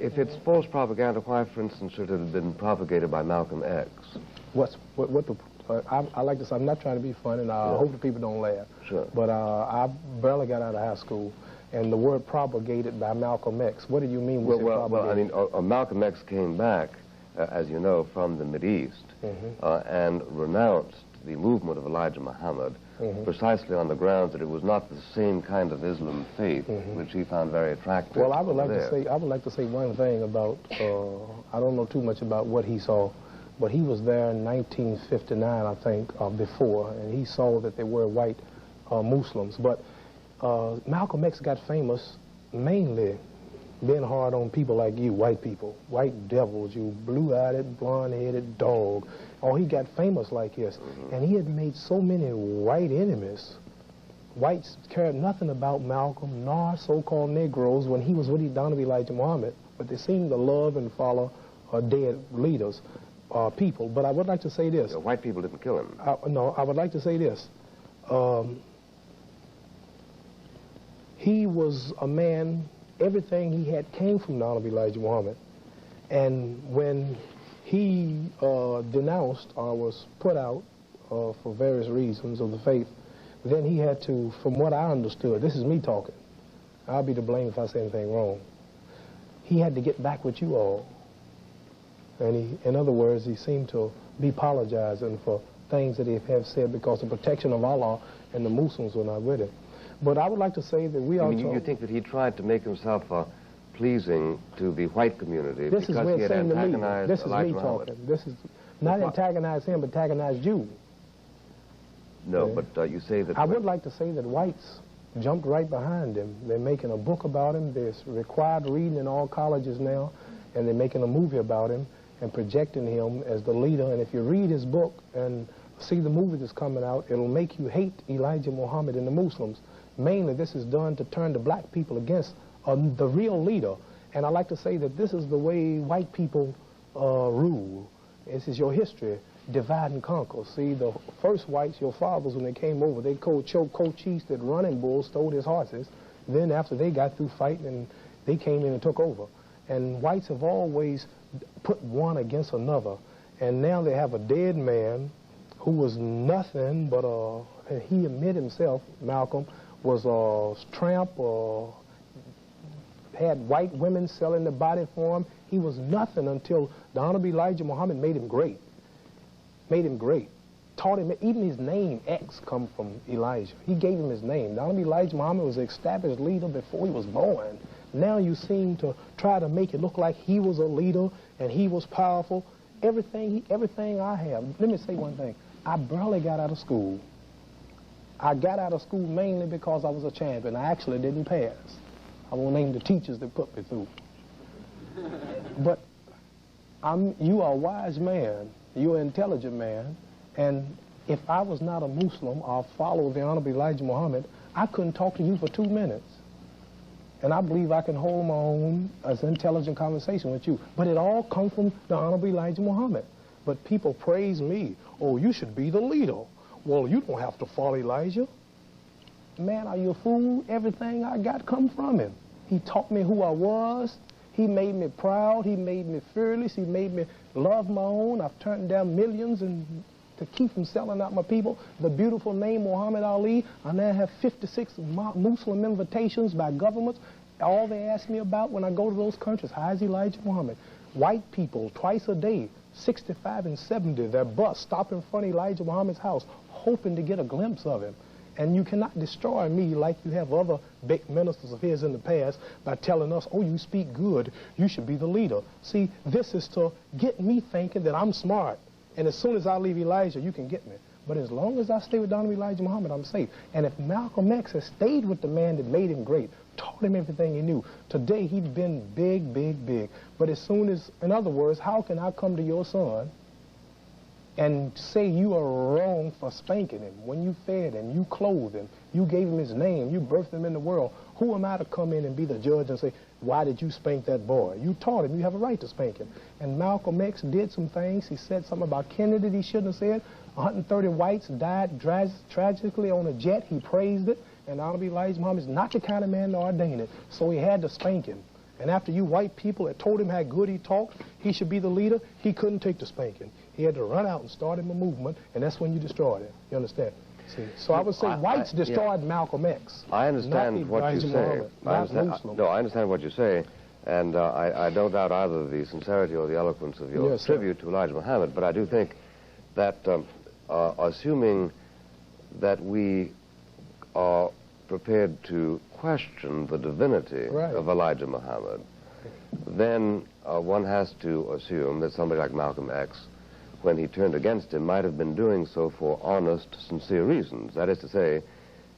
If it's false propaganda, why, for instance, should it have been propagated by Malcolm X? I like to say, I'm not trying to be funny, and I hope the people don't laugh. Sure. But I barely got out of high school, and the word propagated by Malcolm X. What do you mean? Well, I mean, Malcolm X came back, as you know, from the Mideast, and renounced the movement of Elijah Muhammad, precisely on the grounds that it was not the same kind of Islam faith which he found very attractive. Well, I would like to say one thing about. I don't know too much about what he saw, but he was there in 1959, I think, before, and he saw that there were white Muslims. But Malcolm X got famous mainly being hard on people like you, white people, white devils, you blue-eyed, blonde-headed dog. Oh, he got famous like this. And he had made so many white enemies. Whites cared nothing about Malcolm, nor so-called Negroes when he was with Donovan Elijah Muhammad. But they seemed to love and follow dead leaders, people. But I would like to say this. The white people didn't kill him. No, I would like to say this. He was a man, everything he had came from Donovan Elijah Muhammad. And when he denounced or was put out for various reasons of the faith, then he had to, from what I understood, this is me talking, I'll be to blame if I say anything wrong, he had to get back with you all. And he, in other words, he seemed to be apologizing for things that he have said because the protection of Allah and the Muslims were not with him. But I would like to say that we also... You think that he tried to make himself pleasing to the white community because he had antagonized Elijah Muhammad? This is me talking. This is not antagonized him, but antagonized you. No, but you say that... I would like to say that whites jumped right behind him. They're making a book about him. There's required reading in all colleges now, and they're making a movie about him and projecting him as the leader. And if you read his book and see the movie that's coming out, it'll make you hate Elijah Muhammad and the Muslims. Mainly, this is done to turn the black people against the real leader. And I like to say that this is the way white people rule. This is your history, divide and conquer. See, the first whites, your fathers, when they came over, they co-chiefs that running bulls stole his horses. Then after they got through fighting, and they came in and took over. And whites have always put one against another. And now they have a dead man who was nothing but he admitted himself, Malcolm, was a tramp, had white women selling the body for him. He was nothing until the Honorable Elijah Muhammad made him great. Made him great. Taught him, even his name, X, come from Elijah. He gave him his name. The Honorable Elijah Muhammad was an established leader before he was born. Now you seem to try to make it look like he was a leader and he was powerful. Everything I have, let me say one thing. I barely got out of school. I got out of school mainly because I was a champion. I actually didn't pass. I won't name the teachers that put me through. But you are a wise man. You're an intelligent man. And if I was not a Muslim or a follower of the Honorable Elijah Muhammad, I couldn't talk to you for 2 minutes. And I believe I can hold my own as an intelligent conversation with you. But it all comes from the Honorable Elijah Muhammad. But people praise me. Oh, you should be the leader. Well, you don't have to follow Elijah. Man, are you a fool? Everything I got come from him. He taught me who I was. He made me proud. He made me fearless. He made me love my own. I've turned down millions to keep from selling out my people. The beautiful name Muhammad Ali. I now have 56 Muslim invitations by governments. All they ask me about when I go to those countries, how is Elijah Muhammad? White people, twice a day, 65 and 70, their bus stop in front of Elijah Muhammad's house, hoping to get a glimpse of him. And you cannot destroy me like you have other big ministers of his in the past by telling us, oh, you speak good, you should be the leader. See, this is to get me thinking that I'm smart. And as soon as I leave Elijah, you can get me. But as long as I stay with Donovan Elijah Muhammad, I'm safe. And if Malcolm X has stayed with the man that made him great, taught him everything he knew, today he'd been big, big, big. But as soon as, in other words, how can I come to your son and say you are wrong for spanking him when you fed him, you clothed him, you gave him his name, you birthed him in the world? Who am I to come in and be the judge and say, why did you spank that boy? You taught him. You have a right to spank him. And Malcolm X did some things. He said something about Kennedy that he shouldn't have said. 130 whites died tragically on a jet. He praised it. And Honorable Elijah Muhammad is not the kind of man to ordain it. So he had to spank him. And after you white people had told him how good he talked, he should be the leader, he couldn't take the spanking. He had to run out and start him a movement, and that's when you destroyed him. You understand? See? So I would say whites destroyed Malcolm X. I understand what you say. I understand what you say, and I don't doubt either the sincerity or the eloquence of your tribute to Elijah Muhammad, but I do think that assuming that we are prepared to question the divinity of Elijah Muhammad, then one has to assume that somebody like Malcolm X, when he turned against him, might have been doing so for honest, sincere reasons. That is to say,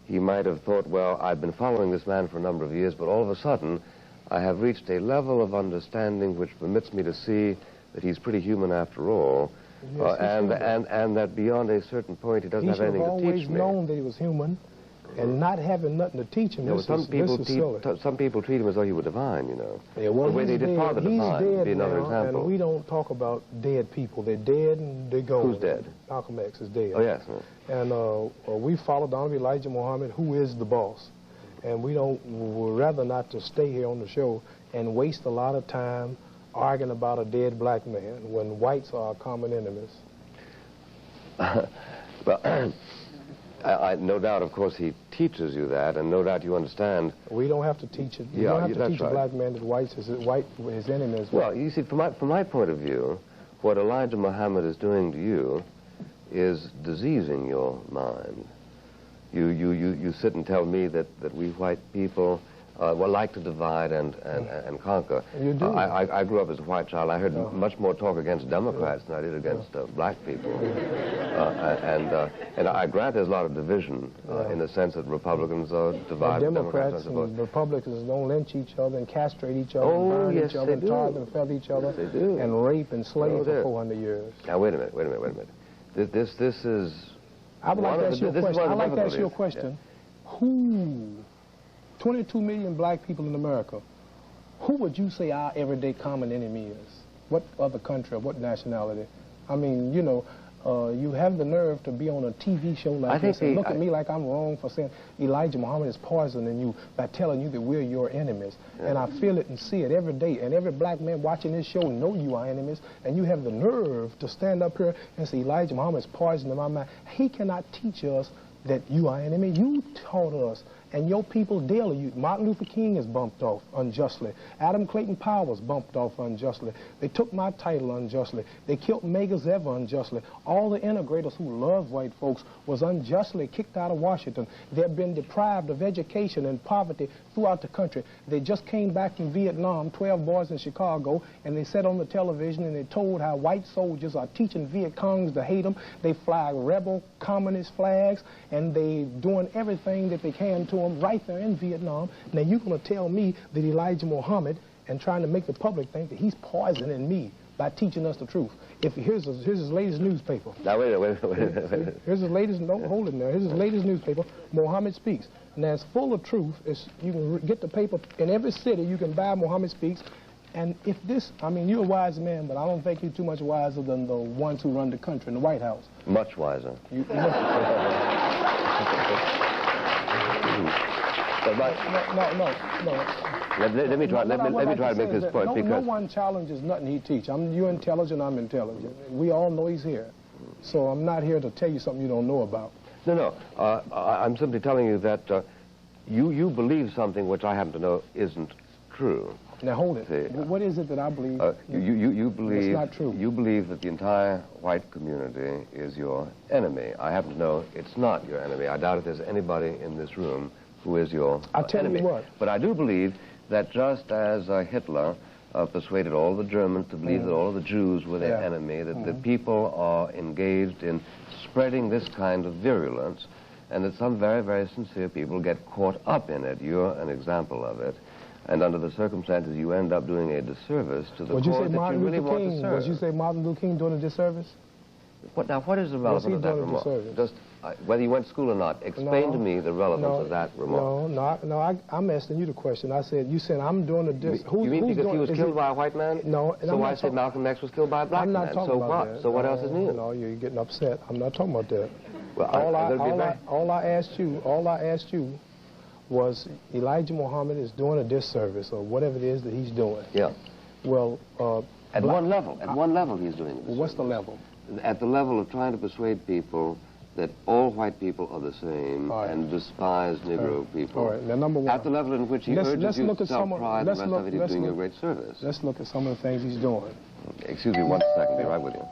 he might have thought, well, I've been following this man for a number of years, but all of a sudden, I have reached a level of understanding which permits me to see that he's pretty human after all, and that beyond a certain point, he doesn't have anything to teach me. He should have always known that he was human, and not having nothing to teach him. Some people treat him as though he were divine, you know. Yeah, well, the way they did Father Divine would be another example. And we don't talk about dead people. They're dead and they're gone. Who's dead? Malcolm X is dead. Oh, yes. And we follow Donovan Elijah Muhammad, who is the boss. And we'd rather not to stay here on the show and waste a lot of time arguing about a dead black man when whites are our common enemies. Well, no doubt, of course, he teaches you that, and no doubt you understand. We don't have to teach it. You don't have to teach a black man that whites is his enemy as well. Well, you see, from my point of view, what Elijah Muhammad is doing to you is diseasing your mind. You sit and tell me that we white people like to divide and conquer. You do. I grew up as a white child. I heard much more talk against Democrats than I did against black people. And I grant there's a lot of division in the sense that Republicans are divided. Democrats and Republicans don't lynch each other and castrate each other and burn each other and tar and feather each other and rape and slave for 400 years. Now, wait a minute. This is... I would like to ask you a question. I'd like to ask you a question. Who... 22 million black people in America, who would you say our everyday common enemy is? What other country or what nationality? I mean, you know, you have the nerve to be on a TV show like this and look at me like I'm wrong for saying Elijah Muhammad is poisoning you by telling you that we're your enemies. And I feel it and see it every day. And every black man watching this show know you are enemies. And you have the nerve to stand up here and say Elijah Muhammad is poisoning my mind. He cannot teach us that you are enemy. You taught us. And your people daily, Martin Luther King is bumped off unjustly. Adam Clayton Powers bumped off unjustly. They took my title unjustly. They killed Medgar Evers unjustly. All the integrators who love white folks was unjustly kicked out of Washington. They've been deprived of education and poverty throughout the country. They just came back from Vietnam, 12 boys in Chicago, and they sat on the television and they told how white soldiers are teaching Viet Congs to hate them. They fly rebel communist flags, and they doing everything that they can to them right there in Vietnam. Now you're going to tell me that Elijah Muhammad and trying to make the public think that he's poisoning me by teaching us the truth. If here's his latest newspaper. Now wait a minute. Here's his latest. Don't hold it now. Here's his latest newspaper. Muhammad Speaks. Now it's full of truth. You can get the paper in every city. You can buy Muhammad Speaks. And if this, I mean, you're a wise man, but I don't think you're too much wiser than the ones who run the country in the White House. Much wiser. No. Let me try to make this point. No one challenges nothing he teaches. You're intelligent, I'm intelligent. We all know he's here. So I'm not here to tell you something you don't know about. No. I'm simply telling you that you believe something which I happen to know isn't true. Now hold it. See, what is it that I believe? You believe it's not true. You believe that the entire white community is your enemy. I happen to know it's not your enemy. I doubt if there's anybody in this room who is your enemy. I'll tell you what. But I do believe that just as Hitler persuaded all the Germans to believe that all of the Jews were their enemy, that the people are engaged in spreading this kind of virulence, and that some very, very sincere people get caught up in it. You're an example of it. And under the circumstances, you end up doing a disservice to the cause that you really want to serve. Would you say Martin Luther King doing a disservice? What is the relevance of that remark? Just whether you went to school or not, explain to me the relevance of that remark. No, I'm asking you the question. You said I'm doing a disservice. You mean because he was killed by a white man? No. So I said Malcolm X was killed by a black man. I'm not talking about that. So what else is new? No, you're getting upset. I'm not talking about that. Well, all I asked you was Elijah Muhammad is doing a disservice or whatever it is that he's doing. Yeah. Well, At one level he's doing it. what's the level? At the level of trying to persuade people that all white people are the same and despise Negro people. All right, now number one. At the level in which he urges you to self-pride, the rest of it, he's doing you a great service. Let's look at some of the things he's doing. Excuse me one second, be right with you.